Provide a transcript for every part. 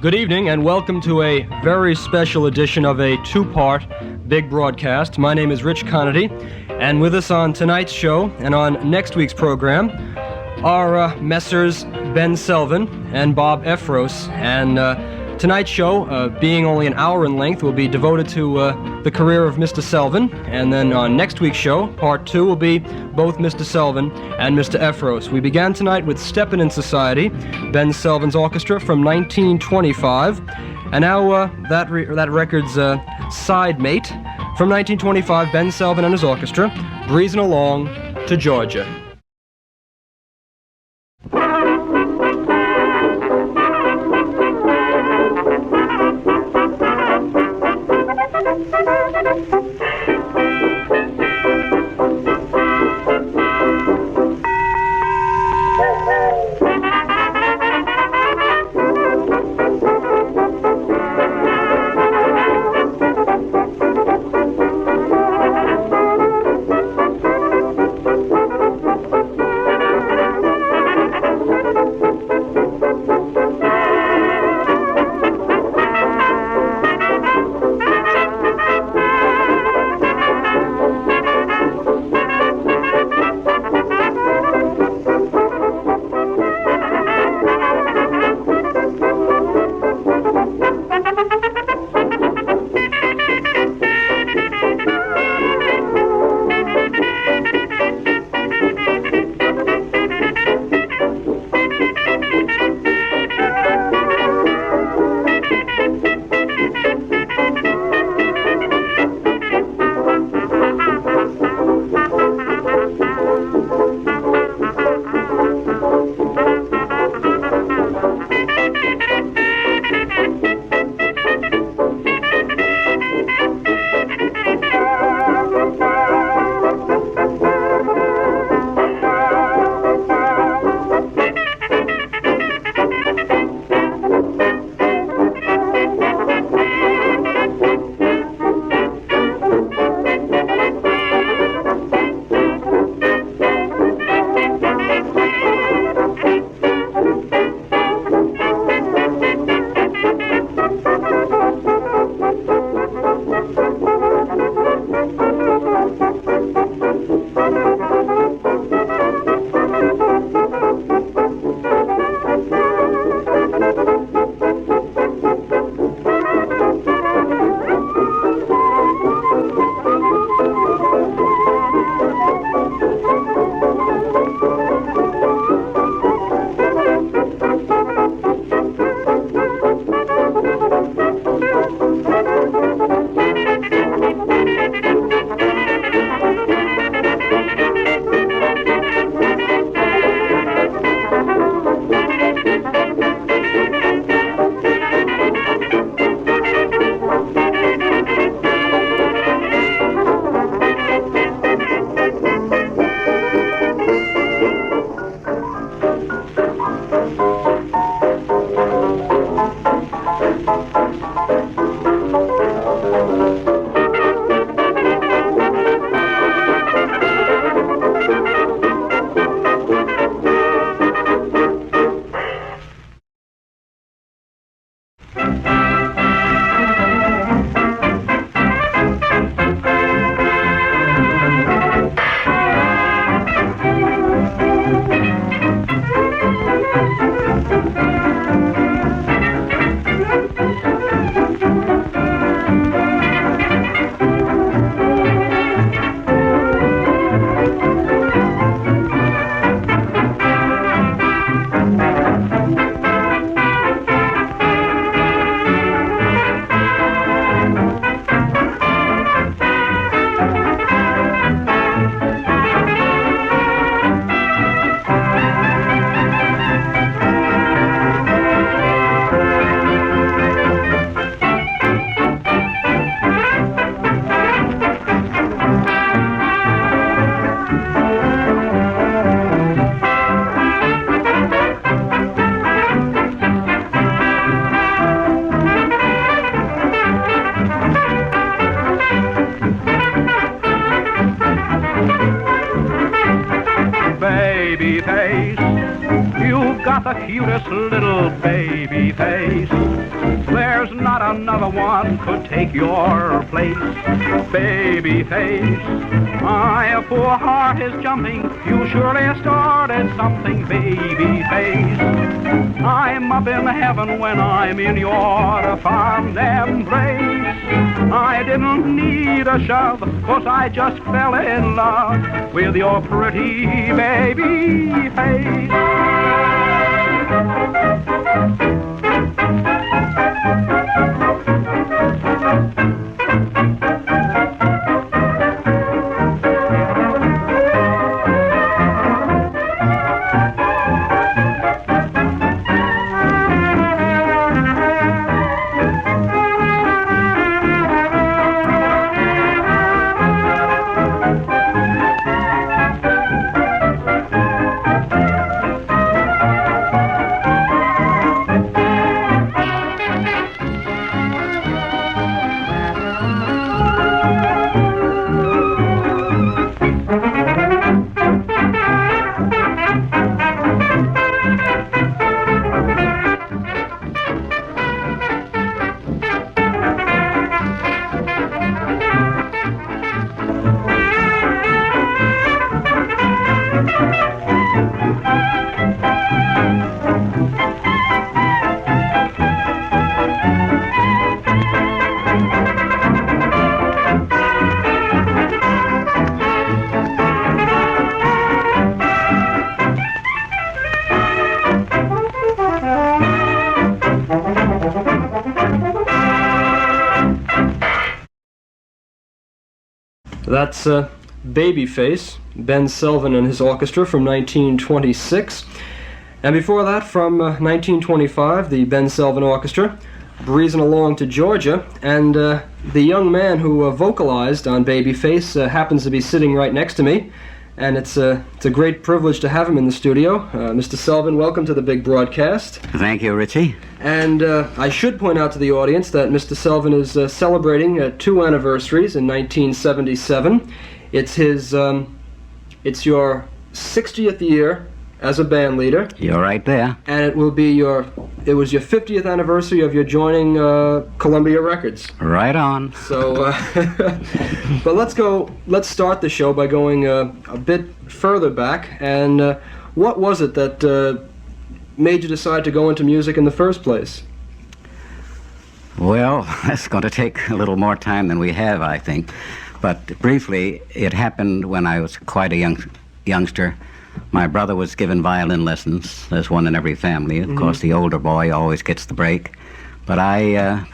Good evening and welcome to a very special edition of a two-part big broadcast. My name is Rich Conaty, and with us on tonight's show and on next week's program are Messrs. Ben Selvin and Bob Effros. And tonight's show, being only an hour in length, will be devoted to the career of Mr. Selvin. And then on next week's show, part two will be both Mr. Selvin and Mr. Effros. We began tonight with Steppin' in Society, Ben Selvin's orchestra from 1925. And now that record's side mate from 1925, Ben Selvin and his orchestra, Breezin' Along to Georgia. baby face. You've got the cutest little baby face. There's not another one could take your place. Babyface, my poor heart is jumping. You surely started something, babyface. I'm up in heaven when I'm in your fond embrace. I didn't need a shove, 'cause I just fell in love with your pretty baby face. That's Babyface, Ben Selvin and his orchestra from 1926. And before that, from 1925, the Ben Selvin Orchestra, Breezin' Along to Georgia. And the young man who vocalized on Babyface happens to be sitting right next to me. And it's a great privilege to have him in the studio. Mr. Selvin, welcome to the big broadcast. Thank you, Richie. And I should point out to the audience that Mr. Selvin is celebrating 2 anniversaries in 1977. It's it's your 60th year as a band leader. You're right there. And it was your 50th anniversary of your joining Columbia Records. Right on. So, but let's start the show by going a bit further back. And what was it that made you decide to go into music in the first place? Well, that's going to take a little more time than we have, I think. But briefly, it happened when I was quite a youngster. My brother was given violin lessons. There's one in every family. Of course, the older boy always gets the break. But I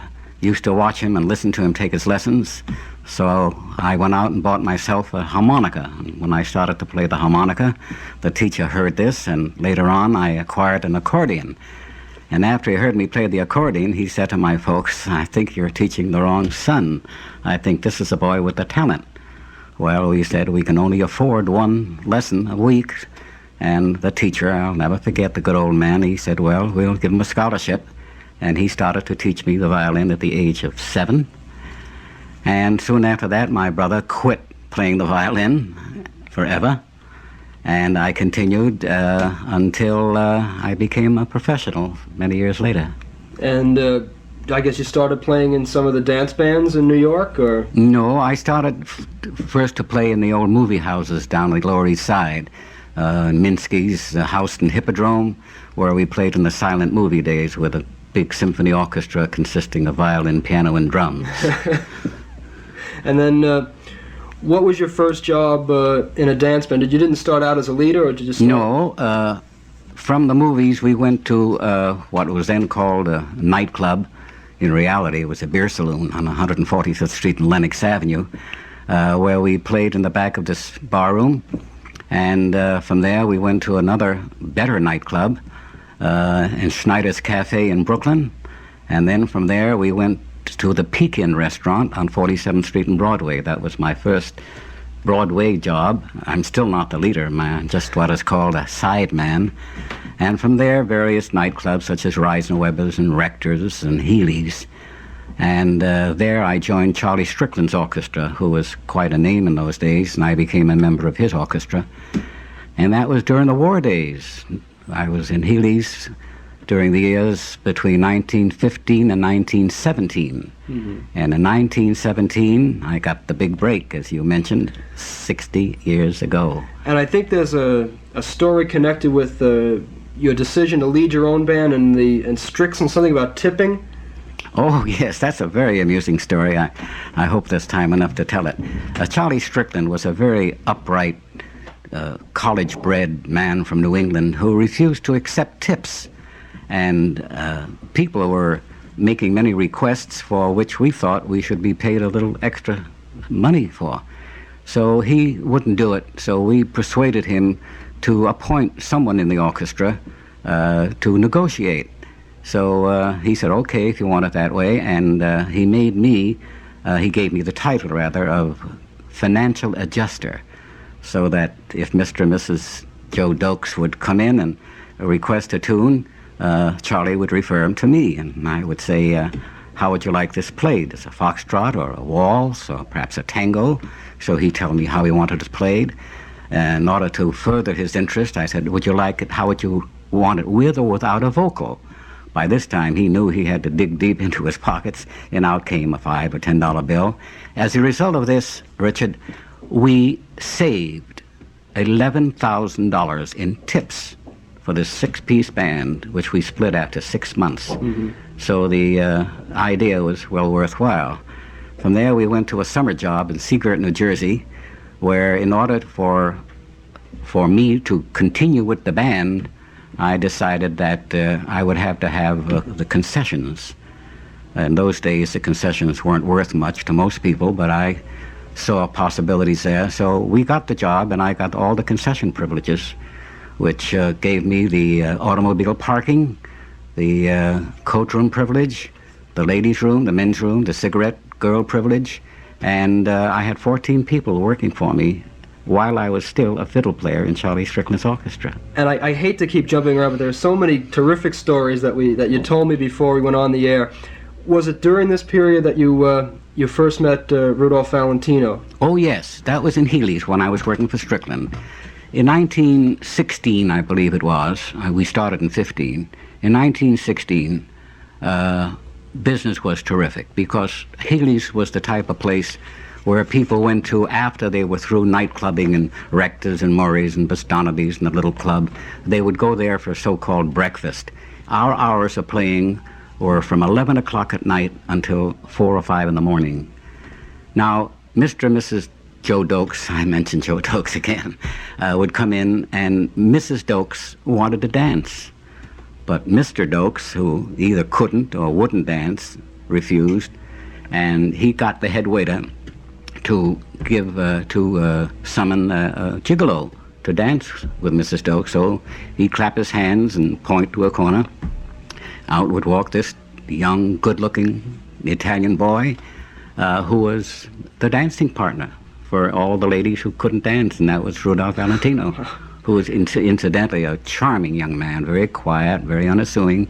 used to watch him and listen to him take his lessons. So I went out and bought myself a harmonica. When I started to play the harmonica, the teacher heard this, and later on I acquired an accordion. And after he heard me play the accordion, he said to my folks, "I think you're teaching the wrong son. I think this is a boy with the talent." Well, we said we can only afford 1 lesson a week. And the teacher, I'll never forget the good old man, he said, well, we'll give him a scholarship. And he started to teach me the violin at the age of 7. And soon after that, my brother quit playing the violin forever. And I continued until I became a professional many years later. And I guess you started playing in some of the dance bands in New York, or? No, I started first to play in the old movie houses down the Lower East Side. Minsky's, Houston Hippodrome, where we played in the silent movie days with a big symphony orchestra consisting of violin, piano, and drums. And then, what was your first job in a dance band? You didn't start out as a leader, or did you just start? No, from the movies we went to what was then called a nightclub. In reality, it was a beer saloon on 145th Street and Lenox Avenue, where we played in the back of this bar room. And from there, we went to another better nightclub in Schneider's Cafe in Brooklyn. And then from there, we went to the Pekin restaurant on 47th Street and Broadway. That was my first Broadway job. I'm still not the leader, man, just what is called a sideman. And from there, various nightclubs such as Reisenweber's and Rector's and Healy's. And there I joined Charlie Strickland's orchestra, who was quite a name in those days, and I became a member of his orchestra. And that was during the war days. I was in Healy's during the years between 1915 and 1917. Mm-hmm. And in 1917, I got the big break, as you mentioned, 60 years ago. And I think there's a story connected with your decision to lead your own band and Strix and something about tipping. Oh, yes, that's a very amusing story. I hope there's time enough to tell it. Charlie Strickland was a very upright, college-bred man from New England who refused to accept tips. And people were making many requests for which we thought we should be paid a little extra money for. So he wouldn't do it, so we persuaded him to appoint someone in the orchestra to negotiate. So he said, okay, if you want it that way, and he gave me the title, rather, of financial adjuster, so that if Mr. and Mrs. Joe Dokes would come in and request a tune, Charlie would refer him to me, and I would say, how would you like this played? As a foxtrot or a waltz or perhaps a tango? So he'd tell me how he wanted it played. And in order to further his interest, I said, would you like it, how would you want it, with or without a vocal? By this time, he knew he had to dig deep into his pockets, and out came a $5 or $10 bill. As a result of this, Richard, we saved $11,000 in tips for this 6-piece band, which we split after 6 months. Mm-hmm. So the idea was well worthwhile. From there, we went to a summer job in Seagirt, New Jersey, where in order for me to continue with the band, I decided that I would have to have the concessions. In those days, the concessions weren't worth much to most people, but I saw possibilities there. So we got the job, and I got all the concession privileges, which gave me the automobile parking, the coat room privilege, the ladies' room, the men's room, the cigarette girl privilege, and I had 14 people working for me while I was still a fiddle player in Charlie Strickland's orchestra. And I hate to keep jumping around, but there are so many terrific stories that you told me before we went on the air. Was it during this period that you first met Rudolph Valentino? Oh, yes. That was in Healy's when I was working for Strickland. In 1916, I believe it was, we started in 15. In 1916, business was terrific because Healy's was the type of place where people went to after they were through night clubbing and Rector's and Murray's and Bastonaby's and the little club. They would go there for so-called breakfast. Our hours of playing were from 11 o'clock at night until 4 or 5 in the morning. Now, Mr. and Mrs. Joe Dokes, I mentioned Joe Dokes again, would come in, and Mrs. Dokes wanted to dance. But Mr. Dokes, who either couldn't or wouldn't dance, refused, and he got the head waiter to summon a gigolo to dance with Mrs. Dokes. So he'd clap his hands and point to a corner. Out would walk this young, good-looking Italian boy who was the dancing partner for all the ladies who couldn't dance, and that was Rudolph Valentino, who was incidentally a charming young man, very quiet, very unassuming,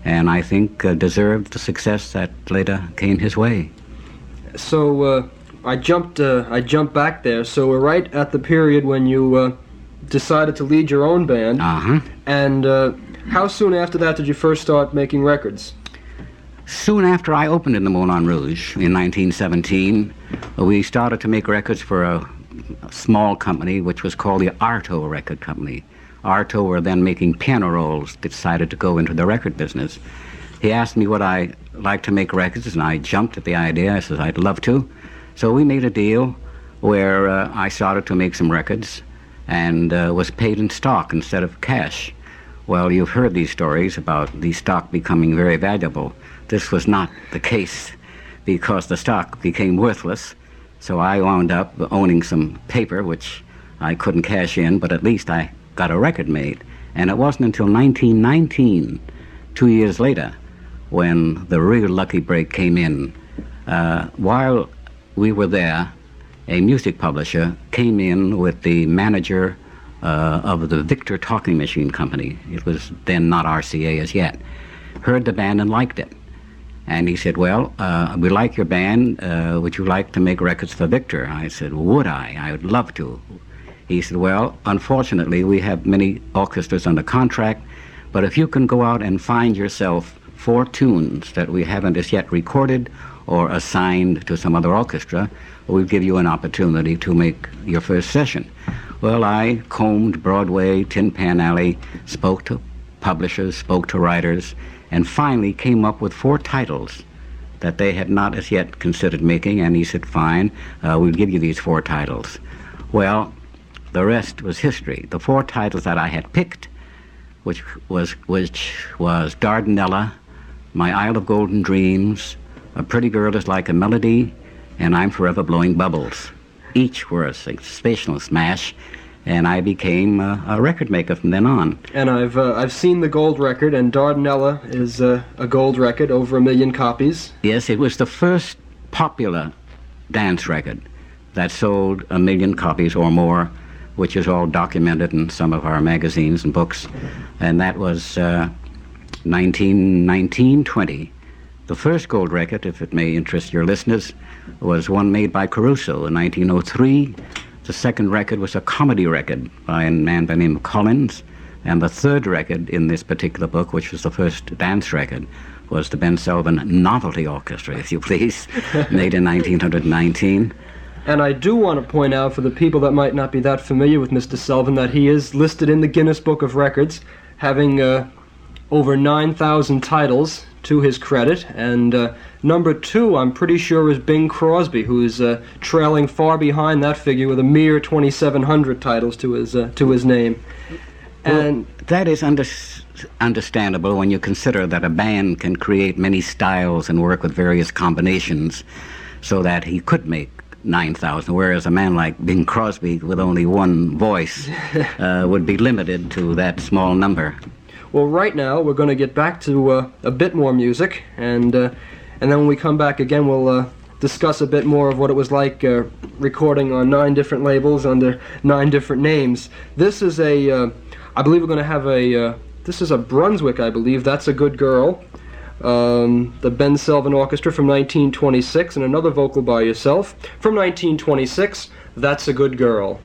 and I think deserved the success that later came his way. So I jumped back there. So we're right at the period when you decided to lead your own band. Uh-huh. And how soon after that did you first start making records? Soon after I opened in the Moulin Rouge in 1917, we started to make records for a small company which was called the Arto Record Company. Arto were then making piano rolls, decided to go into the record business. He asked me would I like to make records, and I jumped at the idea. I said I'd love to. So we made a deal where I started to make some records and was paid in stock instead of cash. Well, you've heard these stories about the stock becoming very valuable. This was not the case because the stock became worthless. So I wound up owning some paper, which I couldn't cash in, but at least I got a record made. And it wasn't until 1919, 2 years later, when the real lucky break came in. While we were there, a music publisher came in with the manager of the Victor Talking Machine Company. It was then not RCA as yet. Heard the band and liked it. And he said, well, we like your band. Would you like to make records for Victor? I said, would I? I would love to. He said, well, unfortunately, we have many orchestras under contract, But if you can go out and find yourself 4 tunes that we haven't as yet recorded or assigned to some other orchestra, we'll give you an opportunity to make your first session. Well, I combed Broadway, Tin Pan Alley, spoke to publishers, spoke to writers, and finally came up with 4 titles that they had not as yet considered making, and he said, fine, we'll give you these 4 titles. Well, the rest was history. The 4 titles that I had picked, which was Dardanella, My Isle of Golden Dreams, A Pretty Girl Is Like a Melody, and I'm Forever Blowing Bubbles. Each were a sensational smash, and I became a record maker from then on. And I've seen the gold record, and Dardanella is a gold record, over 1 million copies. Yes, it was the first popular dance record that sold 1 million copies or more, which is all documented in some of our magazines and books, and that was 1920. The first gold record, if it may interest your listeners, was one made by Caruso in 1903. The second record was a comedy record by a man by the name of Collins, and the third record in this particular book, which was the first dance record, was the Ben Selvin Novelty Orchestra, if you please, made in 1919. And I do want to point out, for the people that might not be that familiar with Mr. Selvin, that he is listed in the Guinness Book of Records, having over 9,000 titles to his credit, and number 2, I'm pretty sure, is Bing Crosby, who is trailing far behind that figure with a mere 2,700 titles to his name. And well, that is understandable when you consider that a band can create many styles and work with various combinations, so that he could make 9,000, whereas a man like Bing Crosby with only one voice would be limited to that small number. Well, right now we're going to get back to a bit more music, and then when we come back again, we'll discuss a bit more of what it was like recording on 9 different labels under 9 different names. This is I believe we're going to have this is a Brunswick, I believe. That's a Good Girl. The Ben Selvin Orchestra from 1926, and another vocal by yourself from 1926, That's a Good Girl.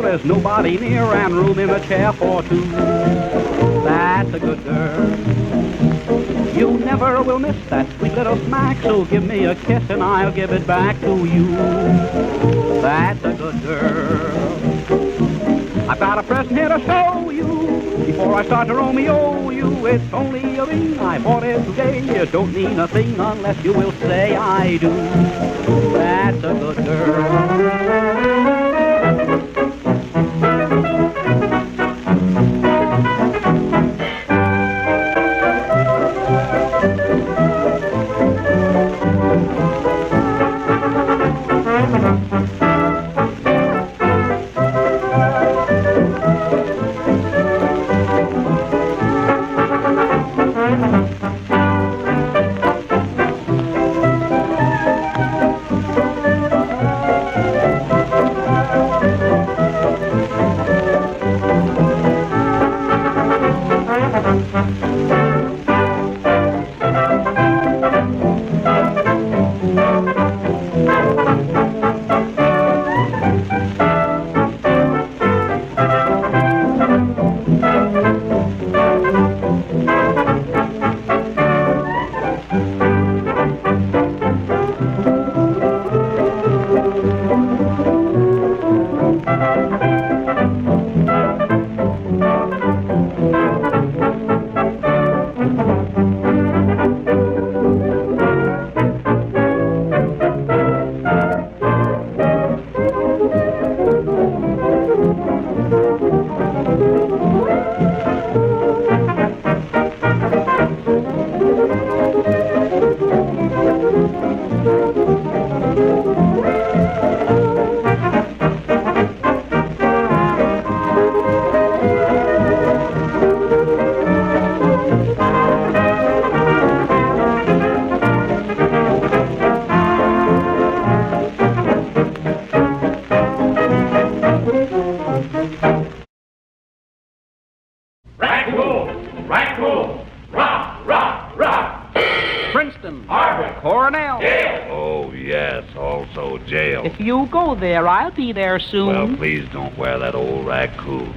There's nobody near and room in the chair for 2. That's a good girl. You never will miss that sweet little smack, so give me a kiss and I'll give it back to you. That's a good girl. I've got a present here to show you. Before I start to Romeo you, it's only a ring. I bought it today. It don't mean a thing unless you will say I do. That's a good girl. If you go there, I'll be there soon. Well, please don't wear that old raccoon.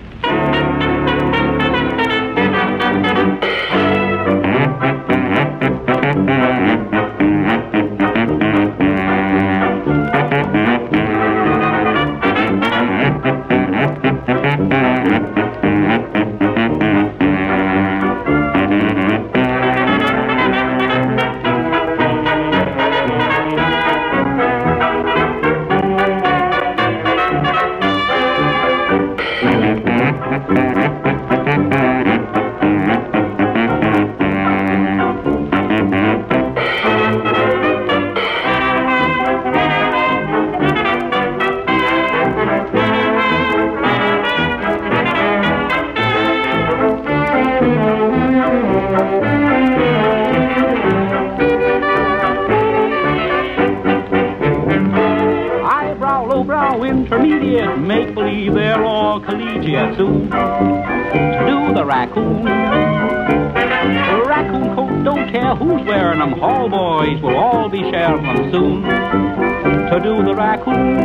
Intermediate, make-believe they're all collegiate soon to do the raccoon. The raccoon coat, don't care who's wearing them, hall boys will all be sharing them soon to do the raccoon.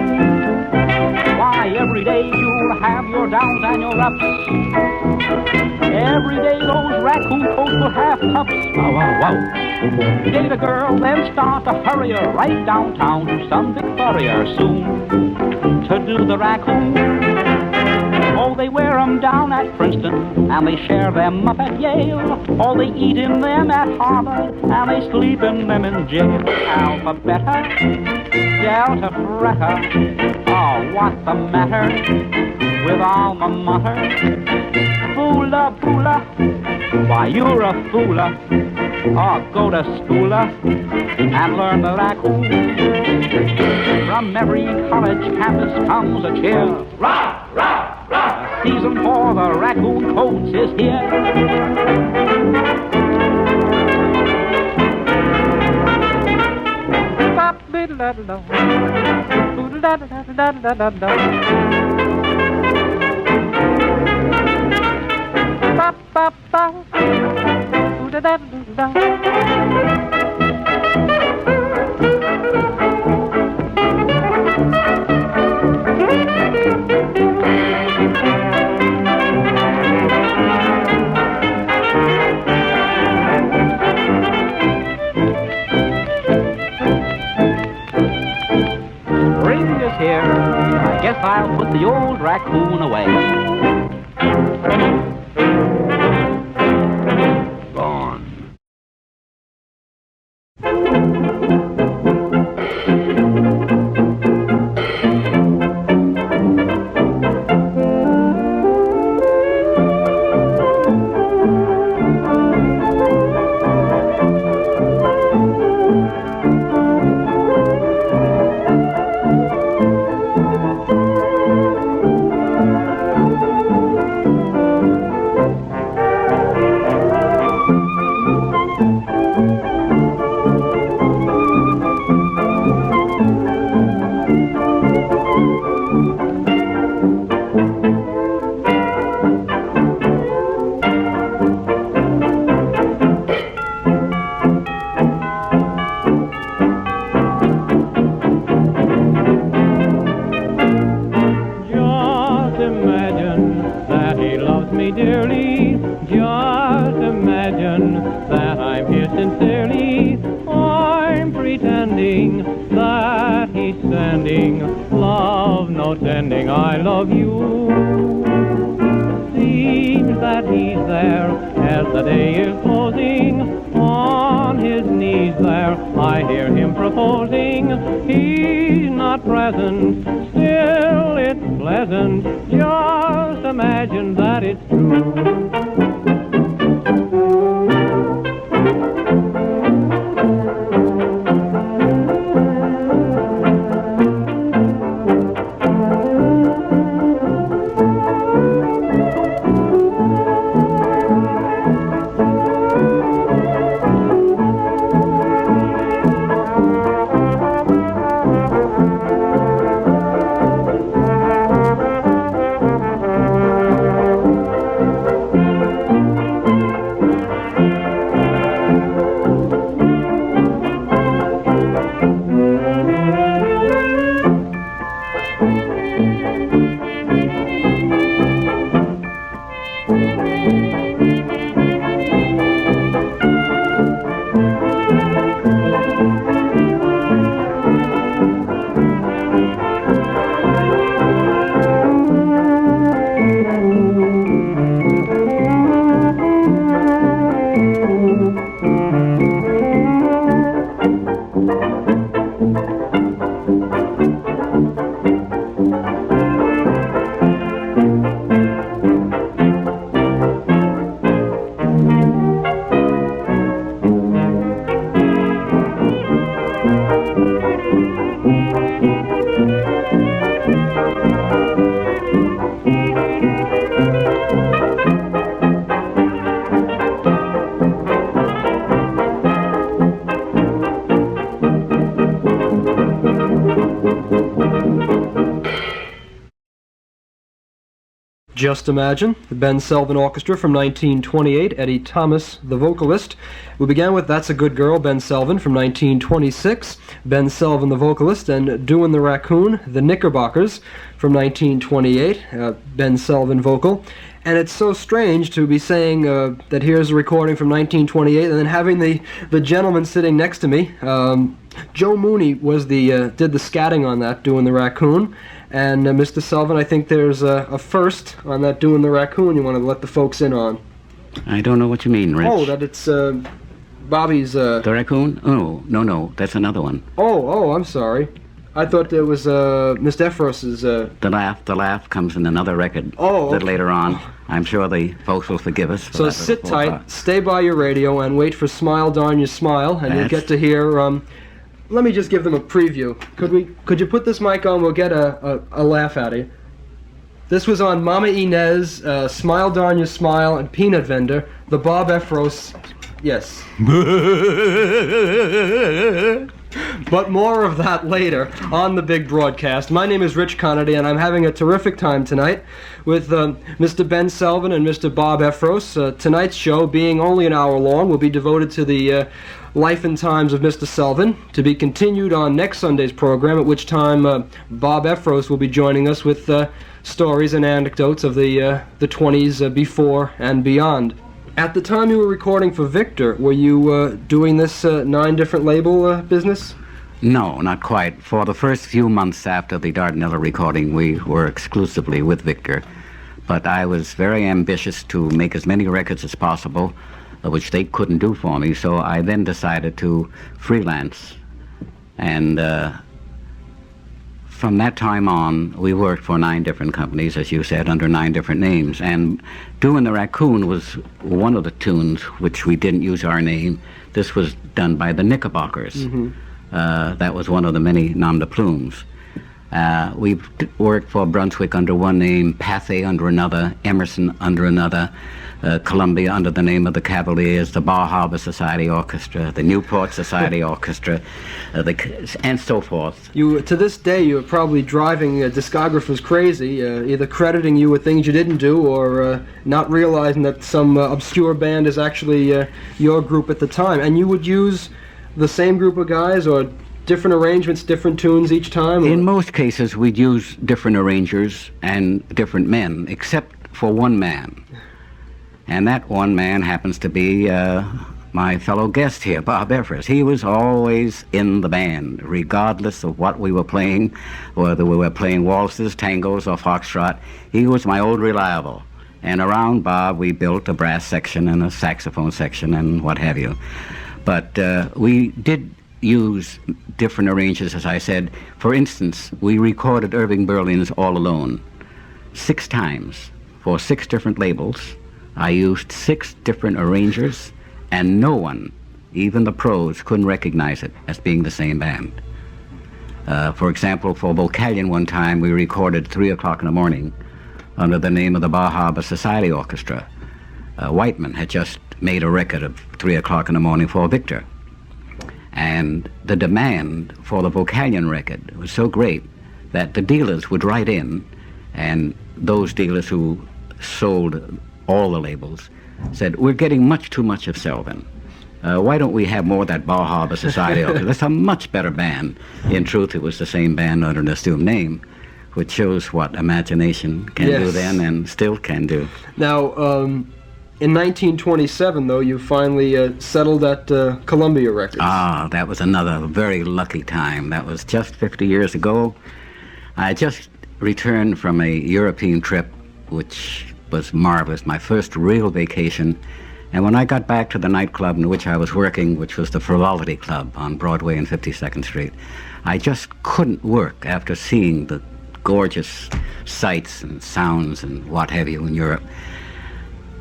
Why, every day you'll have your downs and your ups. Every day those raccoon coats will have cups. Wow, wow, wow. Date a girl, then start to hurry her right downtown to some big furrier soon to do the raccoon. Oh, they wear 'em down at Princeton, and they share them up at Yale. Oh, they eat in them at Harvard, and they sleep in them in jail. Alpha, beta, delta, freta. Oh, what's the matter with alma mater? Foola, foola, why you're a foola. Oh, go to schoola and learn the raccoon. From every college campus comes a cheer. Rah, rah, rah. The season for the raccoon coats is here. Here, I guess I'll put the old raccoon away. Gone. Just Imagine, the Ben Selvin Orchestra from 1928, Eddie Thomas, the vocalist. We began with That's a Good Girl, Ben Selvin from 1926, Ben Selvin, the vocalist, and Doin the Racoon, the Knickerbockers from 1928, Ben Selvin vocal. And it's so strange to be saying that here's a recording from 1928 and then having the gentleman sitting next to me. Joe Mooney was did the scatting on that, Doin the Racoon. And Mr. Selvin, I think there's a first on that Doin the Racoon you want to let the folks in on. I don't know what you mean, Rich. Oh, that it's Bobby's... The Raccoon? Oh, no, that's another one. Oh, I'm sorry. I thought there was Mr. Effros's... The Laugh comes in another record Oh, that later on. I'm sure the folks will forgive us. For So that sit little tight, stay by your radio, and wait for Smile Darn You Smile, and you'll get to hear... let me just give them a preview. Could you put this mic on? We'll get a laugh out of you. This was on Mama Inez, Smile Darn You Smile, and Peanut Vendor, the Bob Effros. Yes. But more of that later on the big broadcast. My name is Rich Conaty, and I'm having a terrific time tonight with Mr. Ben Selvin and Mr. Bob Effros. Tonight's show, being only an hour long, will be devoted to the life and times of Mr. Selvin, to be continued on next Sunday's program, at which time Bob Effros will be joining us with stories and anecdotes of the 20s before and beyond. At the time you were recording for Victor, were you doing this 9 different label business? No, not quite. For the first few months after the Dardanella recording, we were exclusively with Victor. But I was very ambitious to make as many records as possible, which they couldn't do for me, so I then decided to freelance. And from that time on, we worked for 9 different companies, as you said, under 9 different names. And Doin the Racoon was one of the tunes which we didn't use our name. This was done by the Knickerbockers. Mm-hmm. That was one of the many nom de plumes. We worked for Brunswick under one name, Pathé under another, Emerson under another, Columbia under the name of the Cavaliers, the Bar Harbor Society Orchestra, the Newport Society Orchestra, and so forth. To this day, you're probably driving discographers crazy, either crediting you with things you didn't do or not realizing that some obscure band is actually your group at the time. And you would use the same group of guys or different arrangements, different tunes each time? In most cases, we'd use different arrangers and different men, except for one man. And that one man happens to be my fellow guest here, Bob Effros. He was always in the band, regardless of what we were playing, whether we were playing waltzes, tangos, or foxtrot. He was my old reliable. And around Bob, we built a brass section and a saxophone section and what have you. But we did use different arrangers, as I said. For instance, we recorded Irving Berlin's All Alone 6 times for 6 different labels. I used 6 different arrangers, and no one, even the pros, couldn't recognize it as being the same band. For example, for Vocalion one time, we recorded 3 o'clock in the morning under the name of the Bar Harbor Society Orchestra. Whiteman had just made a record of 3 o'clock in the morning for Victor. And the demand for the Vocalion record was so great that the dealers would write in, and those dealers who sold all the labels said, "We're getting much too much of Selvin. Why don't we have more of that Bar Harbor Society Orchestra? That's a much better band." In truth, it was the same band under an assumed name, which shows what imagination can do then and still can do. Now, in 1927, though, you finally settled at Columbia Records. Ah, that was another very lucky time. That was just 50 years ago. I just returned from a European trip, which was marvelous, my first real vacation, And when I got back to the nightclub in which I was working, which was the Frivolity Club on Broadway and 52nd Street, I just couldn't work after seeing the gorgeous sights and sounds and what have you in Europe.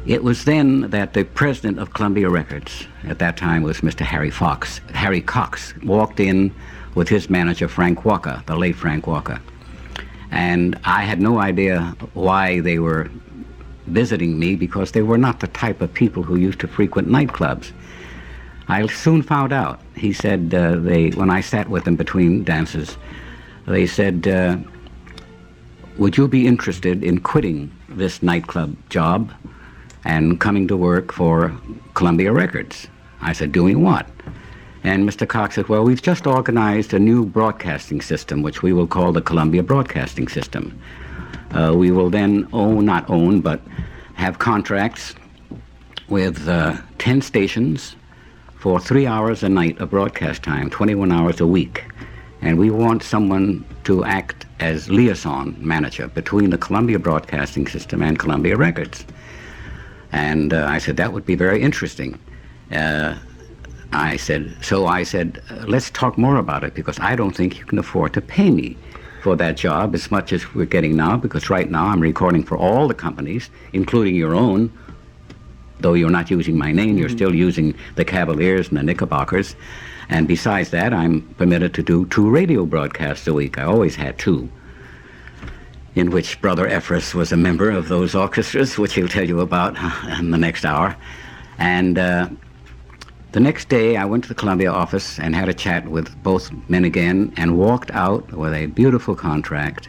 It was then that the president of Columbia Records, at that time was Mr. Harry Cox, walked in with his manager, Frank Walker, the late Frank Walker. And I had no idea why they were visiting me, because they were not the type of people who used to frequent nightclubs. I soon found out. He said, when I sat with them between dances, they said, would you be interested in quitting this nightclub job and coming to work for Columbia Records? I said, doing what? And Mr. Cox said, well, we've just organized a new broadcasting system, which we will call the Columbia Broadcasting System. We will then but have contracts with 10 stations for 3 hours a night of broadcast time, 21 hours a week. And we want someone to act as liaison manager between the Columbia Broadcasting System and Columbia Records. And I said, that would be very interesting. I said, let's talk more about it, because I don't think you can afford to pay me for that job as much as we're getting now, because right now I'm recording for all the companies, including your own. Though you're not using my name, you're still using the Cavaliers and the Knickerbockers. And besides that, I'm permitted to do 2 radio broadcasts a week. I always had 2, in which Brother Effros was a member of those orchestras, which he'll tell you about in the next hour. And the next day, I went to the Columbia office and had a chat with both men again, and walked out with a beautiful contract,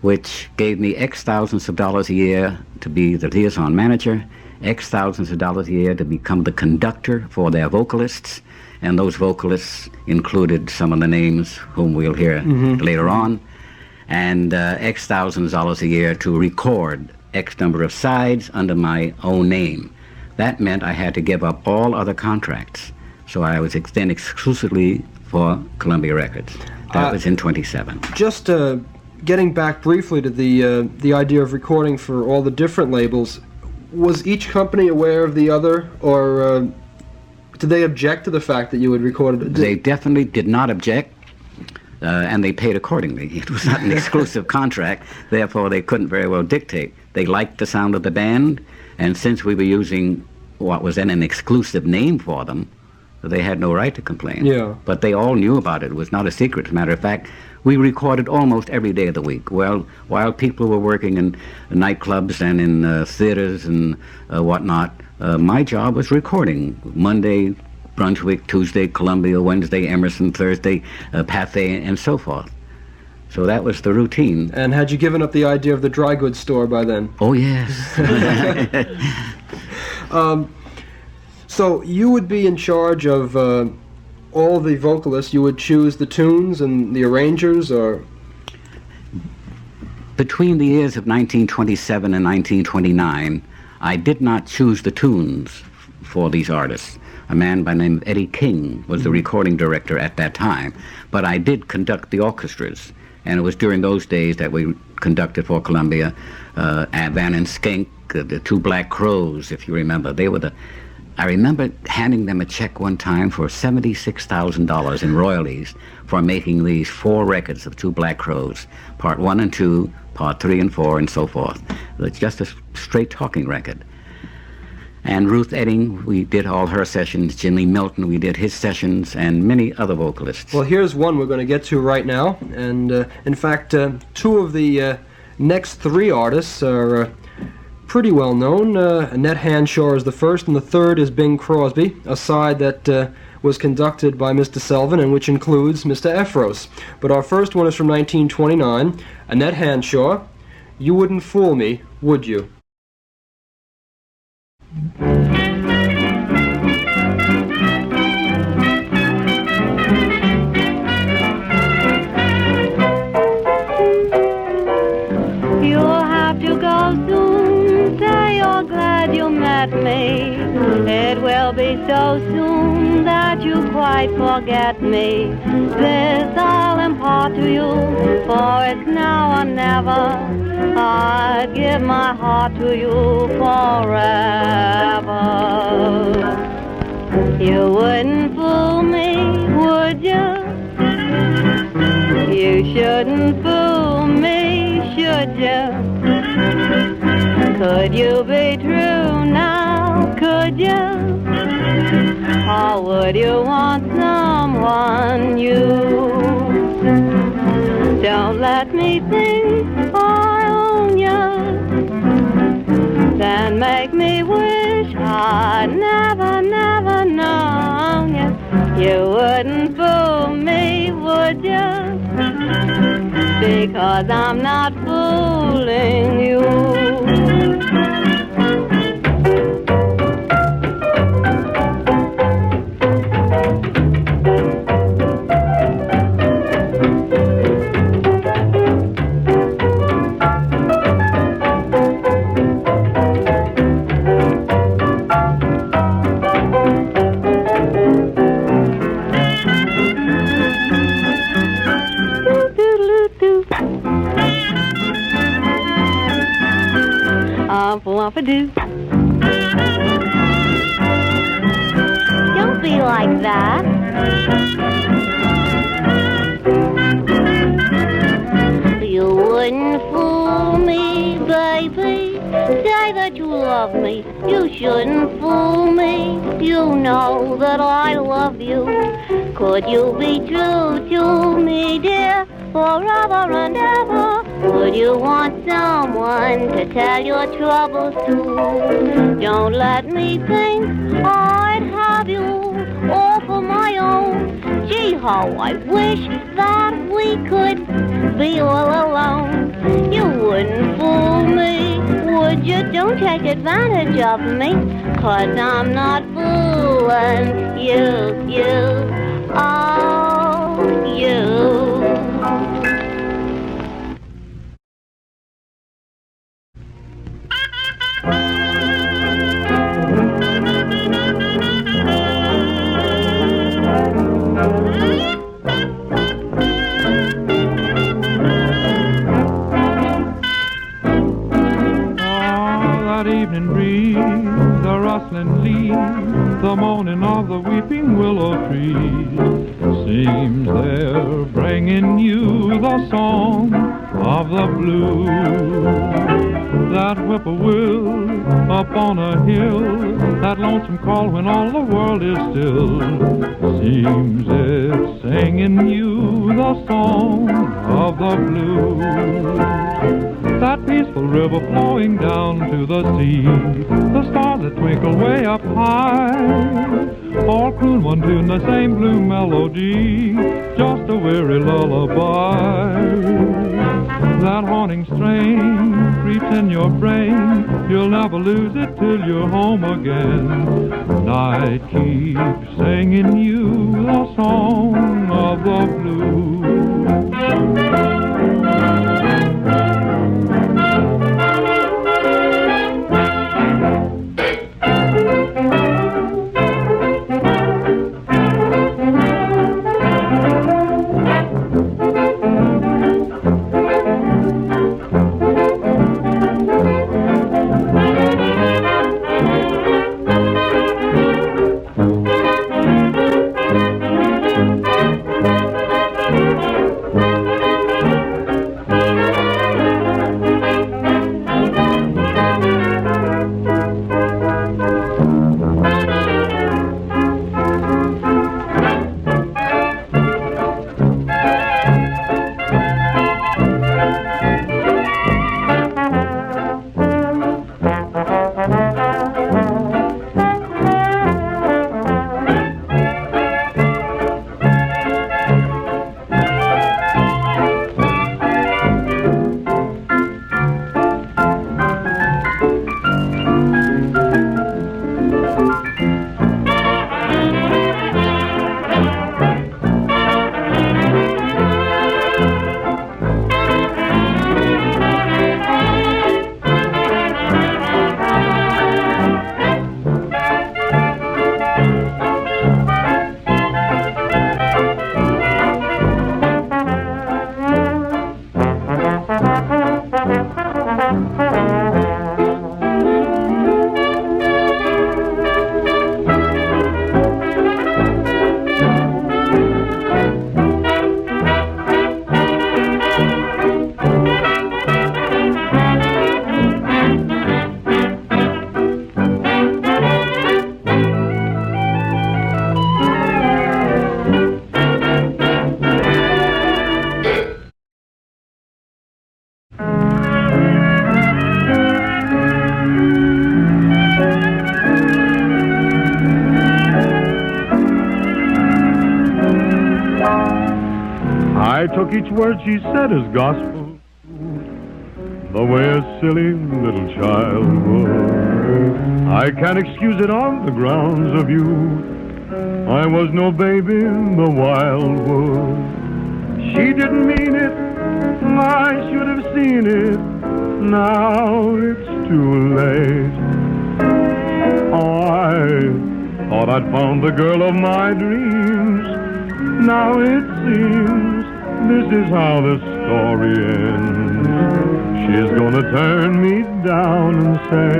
which gave me X thousands of dollars a year to be the liaison manager, X thousands of dollars a year to become the conductor for their vocalists, and those vocalists included some of the names whom we'll hear later on, and X thousands of dollars a year to record X number of sides under my own name. That meant I had to give up all other contracts. So I was then exclusively for Columbia Records. That was in 27. Just getting back briefly to the idea of recording for all the different labels, was each company aware of the other, or did they object to the fact that you had recorded? They definitely did not object, and they paid accordingly. It was not an exclusive contract, therefore they couldn't very well dictate. They liked the sound of the band, and since we were using what was then an exclusive name for them, they had no right to complain. Yeah. But they all knew about it. It was not a secret. As a matter of fact, we recorded almost every day of the week. Well, while people were working in nightclubs and in theaters and whatnot, my job was recording. Monday, Brunswick; Tuesday, Columbia; Wednesday, Emerson; Thursday, Pathé, and so forth. So that was the routine. And had you given up the idea of the dry goods store by then? Oh, yes. So you would be in charge of all the vocalists. You would choose the tunes and the arrangers, or? Between the years of 1927 and 1929, I did not choose the tunes for these artists. A man by the name of Eddie King was the recording director at that time, but I did conduct the orchestras. And it was during those days that we conducted for Columbia Van and Skink, the 2 Black Crows, if you remember. They were I remember handing them a check one time for $76,000 in royalties for making these 4 records of 2 Black Crows, part 1 and 2, part 3 and 4, and so forth. It's just a straight talking record. And Ruth Edding, we did all her sessions. Jimmy Milton, we did his sessions, and many other vocalists. Well, here's one we're going to get to right now. And in fact, 2 of the next 3 artists are pretty well known. Annette Hanshaw is the first, and the third is Bing Crosby, a side that was conducted by Mr. Selvin, and which includes Mr. Effros. But our first one is from 1929, Annette Hanshaw, You Wouldn't Fool Me, Would You? You'll have to go soon, say you're glad you met me. It will be so soon that you quite forget me. This I'll impart to you, for it's now or never. I'd give my heart to you forever. love. You wouldn't fool me, would you? You shouldn't fool me, should you? Could you be true now, could you? Or would you want someone new? Don't let me think I own you, then make me wish I'd never, never known you. You wouldn't fool me, would you? Because I'm not fooling you. Womp-a-doo. Don't be like that. You wouldn't fool me, baby. Say that you love me. You shouldn't fool me. You know that I love you. Could you be true to me, dear, forever and ever? Would you want someone to tell your troubles to? Don't let me think I'd have you all for my own. Gee, how I wish that we could be all alone. You wouldn't fool me, would you? Don't take advantage of me, 'cause I'm not fooling you, oh, you. Evening breeze, the rustling leaves, the moaning of the weeping willow trees, seems they're bringing you the song of the blue. That whippoorwill up on a hill, that lonesome call when all the world is still, seems it's singing you the song of the blues. That peaceful river flowing down to the sea, the stars that twinkle way up high, all croon one tune, the same blue melody, just a weary lullaby. That haunting strain creeps in your brain, you'll never lose it till you're home again. Night keeps singing you the song of the blues. took each word she said as gospel, the way a silly little child would. I can't excuse it on the grounds of youth. I was no baby in the wildwood. She didn't mean it, I should have seen it. Now it's too late. Oh, I thought I'd found the girl of my dreams. Now it seems this is how the story ends. She's gonna turn me down and say,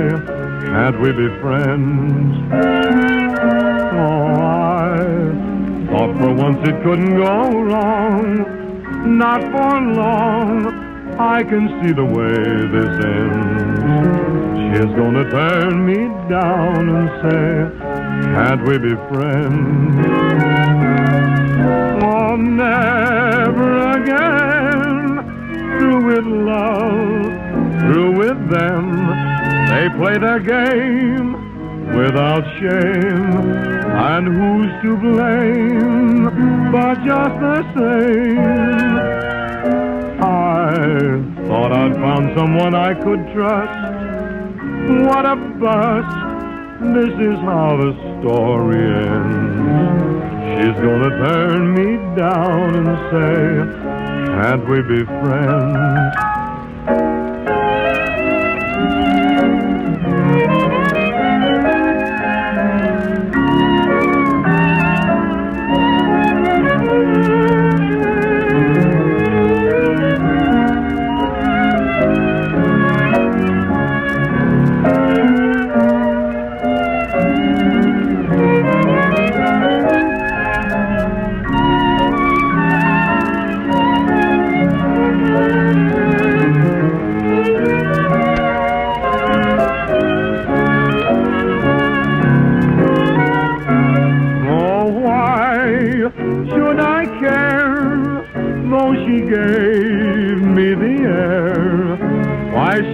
can't we be friends? Oh, I thought for once it couldn't go wrong. Not for long, I can see the way this ends. She's gonna turn me down and say, can't we be friends? Oh, never again, through with love, through with them. They play their game without shame, and who's to blame? But just the same, I thought I'd found someone I could trust. What a bust, this is how the story ends. She's gonna turn me down and say, can't we be friends?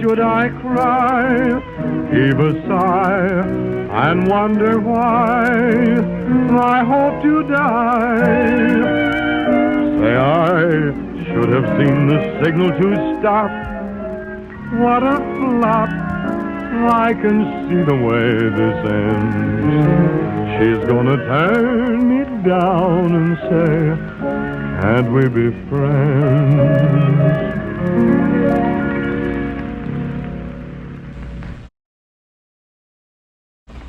Should I cry, heave a sigh, and wonder why I hope to die? Say I should have seen the signal to stop. What a flop, I can see the way this ends. She's gonna turn me down and say, can't we be friends?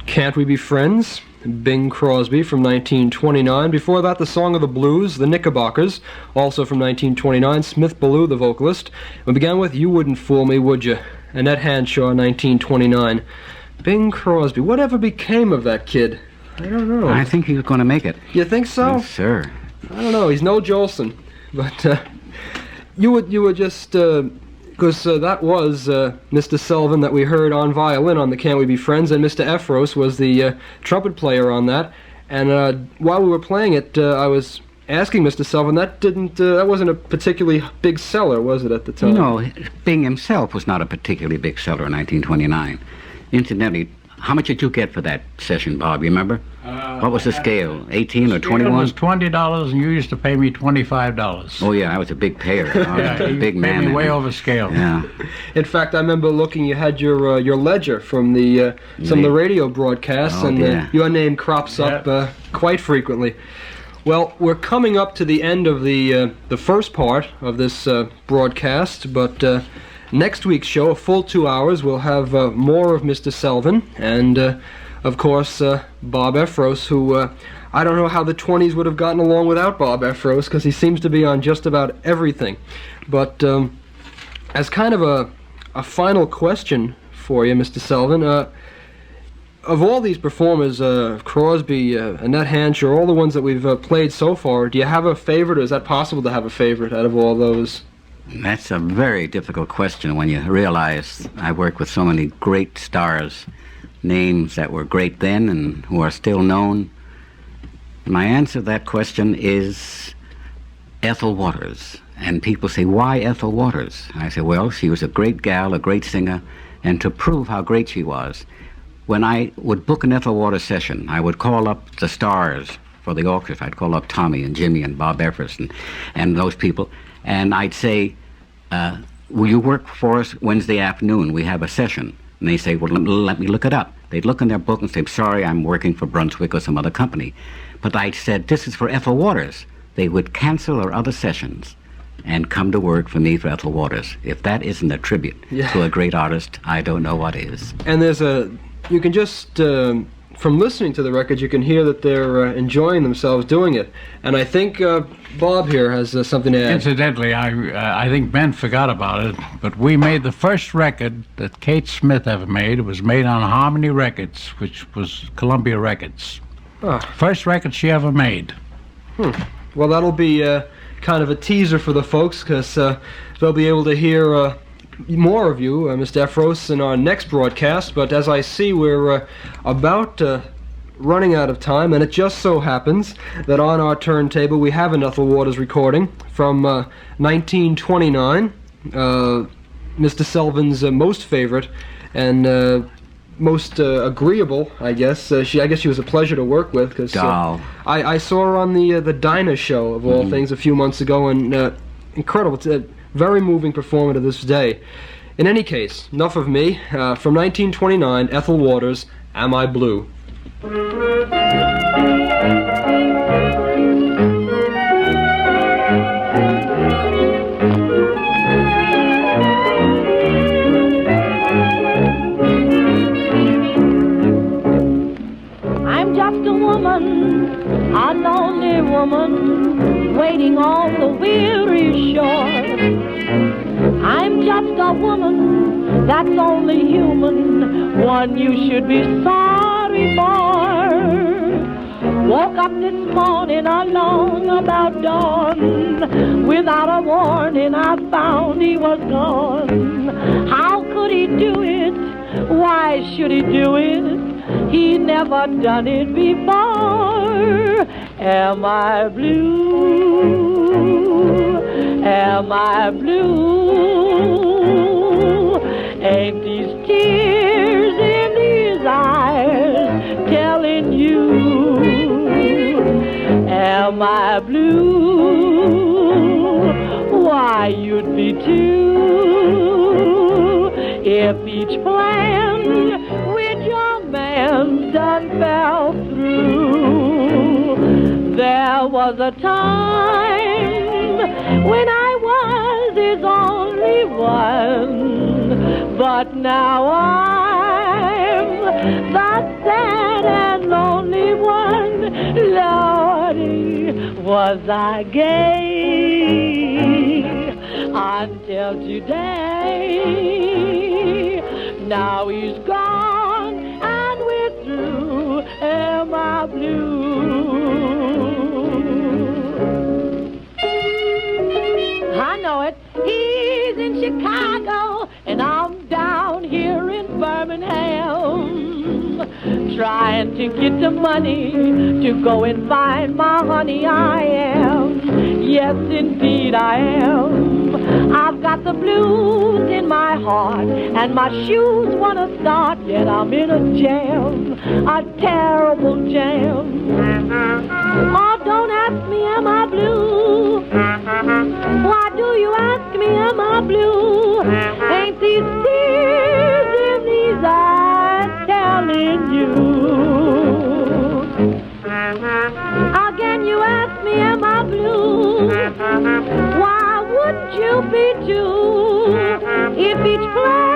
Can't We Be Friends? Bing Crosby from 1929. Before that, the Song of the Blues, the Knickerbockers, also from 1929. Smith Ballew, the vocalist. We began with You Wouldn't Fool Me, Would You? Annette Hanshaw, 1929. Bing Crosby. Whatever became of that kid? I don't know. I think he was going to make it. You think so? Yes, sir. I don't know. He's no Jolson. But you would just... because that was Mr. Selvin that we heard on violin on the Can't We Be Friends, and Mr. Effros was the trumpet player on that. And while we were playing it, I was asking Mr. Selvin, that wasn't a particularly big seller, was it, at the time? You know, Bing himself was not a particularly big seller in 1929. Incidentally, how much did you get for that session, Bob? You remember? What was the scale? 18 or 21? It was $20, and you used to pay me $25. Oh yeah, I was a big payer. I was a big man. Paid me way over scale. Yeah. In fact, I remember looking. You had your ledger from the some of the radio broadcasts, and your name crops up quite frequently. Well, we're coming up to the end of the first part of this broadcast, but next week's show, a full 2 hours, we'll have more of Mr. Selvin and. Of course, Bob Effros, who I don't know how the 20s would have gotten along without Bob Effros, because he seems to be on just about everything. But as kind of a final question for you, Mr. Selvin, of all these performers, Crosby, Annette Hanshaw, all the ones that we've played so far, do you have a favorite, or is that possible to have a favorite out of all those? That's a very difficult question when you realize I work with so many great stars, names that were great then and who are still known. My answer to that question is Ethel Waters. And people say, why Ethel Waters? I say, well, she was a great gal, a great singer, and to prove how great she was, when I would book an Ethel Waters session, I would call up the stars for the orchestra. I'd call up Tommy and Jimmy and Bob Effros and those people, And I'd say, will you work for us Wednesday afternoon? We have a session. And they say, well, let me look it up. They'd look in their book and say, sorry, I'm working for Brunswick or some other company. But I said, this is for Ethel Waters. They would cancel their other sessions and come to work for me for Ethel Waters. If that isn't a tribute to a great artist, I don't know what is. And you can just, from listening to the record, you can hear that they're enjoying themselves doing it. And I think Bob here has something to add. Incidentally, I think Ben forgot about it, but we made the first record that Kate Smith ever made. It was made on Harmony Records, which was Columbia Records. First record she ever made. Well, that'll be kind of a teaser for the folks, because they'll be able to hear more of you, Mr. Effros, in our next broadcast. But as I see, we're about running out of time, and it just so happens that on our turntable we have an Ethel Waters recording from 1929, Mr. Selvin's most favorite and most agreeable, I guess. I guess she was a pleasure to work with, because I saw her on the Dinah show, of all things, a few months ago, and incredible. It's a very moving performer to this day. In any case, enough of me. From 1929, Ethel Waters, Am I Blue? I'm just a woman, a lonely woman, waiting on the weary shore. I'm just a woman that's only human, one you should be sorry for. Woke up this morning alone about dawn. Without a warning I found he was gone. How could he do it? Why should he do it? He never done it before. Am I blue? Am I blue? Ain't these tears in these eyes telling you? Am I blue? Why, you'd be too if each plan with your man done fell through. There was a time when I was his only one, but now I'm the sad and lonely one. Lordy, was I gay until today. Now he's gone and we're through. Am I blue? I know it. He's in Chicago and I'm down here in Birmingham, trying to get the money to go and find my honey. I am, yes indeed I am. I've got the blues in my heart and my shoes wanna start, yet I'm in a jam, a terrible jam. Oh, don't ask me, am I blue? Why do you ask me, am I blue? Ain't these tears in these eyes telling you? Again you ask me, am I blue? Why would you be too if each plan